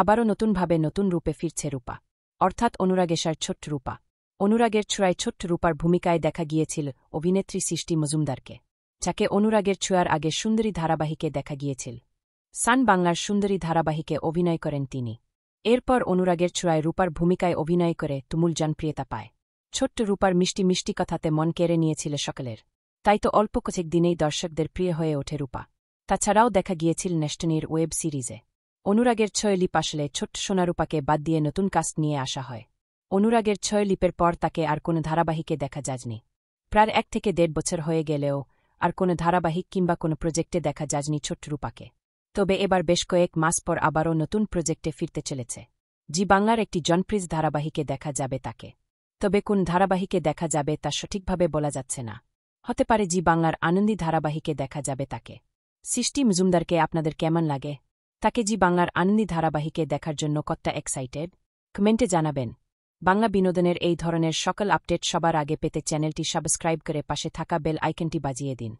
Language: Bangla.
আবারও নতুনভাবে নতুন রূপে ফিরছে রূপা, অর্থাৎ অনুরাগেশার ছোট্ট রূপা। অনুরাগের ছোঁয়ায় ছোট্ট রূপার ভূমিকায় দেখা গিয়েছিল অভিনেত্রী সৃষ্টি মজুমদারকে, যাকে অনুরাগের ছোঁয়ার আগে সুন্দরী ধারাবাহিকে দেখা গিয়েছিল। সান বাংলার সুন্দরী ধারাবাহিকে অভিনয় করেন তিনি। এরপর অনুরাগের ছোঁয়ায় রূপার ভূমিকায় অভিনয় করে তুমুল জনপ্রিয়তা পায়। ছোট্ট রূপার মিষ্টি মিষ্টি কথাতে মন কেড়ে নিয়েছিল সকলের, তাই তো অল্প কয়েক দিনেই দর্শকদের প্রিয় হয়ে ওঠে রূপা। তাছাড়াও দেখা গিয়েছিল নেস্টনির ওয়েব সিরিজে। অনুরাগের ছোঁয় লিপ আসলে ছোট্ট সোনারূপাকে বাদ দিয়ে নতুন কাস্ট নিয়ে আসা হয়। অনুরাগের ছোঁয় লিপের পর তাকে আর কোনো ধারাবাহিকে দেখা যায়নি। প্রায় 1 থেকে 1.5 বছর হয়ে গেলেও আর কোনো ধারাবাহিক কিংবা কোনো প্রজেক্টে দেখা যায়নি ছোট্ট রূপাকে। তবে এবার বেশ কয়েক মাস পর আবারও নতুন প্রজেক্টে ফিরতে চলেছে। জি বাংলার একটি জনপ্রিয় ধারাবাহিকে দেখা যাবে তাকে। তবে কোন ধারাবাহিকে দেখা যাবে তা সঠিকভাবে বলা যাচ্ছে না। হতে পারে জি বাংলার আনন্দী ধারাবাহিকে দেখা যাবে তাকে। সৃষ্টি মজুমদারকে আপনাদের কেমন লাগে? তাকে জি বাংলার আনন্দী ধারাবাহিকে দেখার জন্য কতটা এক্সাইটেড? কমেন্টে জানাবেন। বাংলা বিনোদনের এই ধরনের সকল আপডেট সবার আগে পেতে চ্যানেলটি সাবস্ক্রাইব করে পাশে থাকা বেল আইকনটি বাজিয়ে দিন।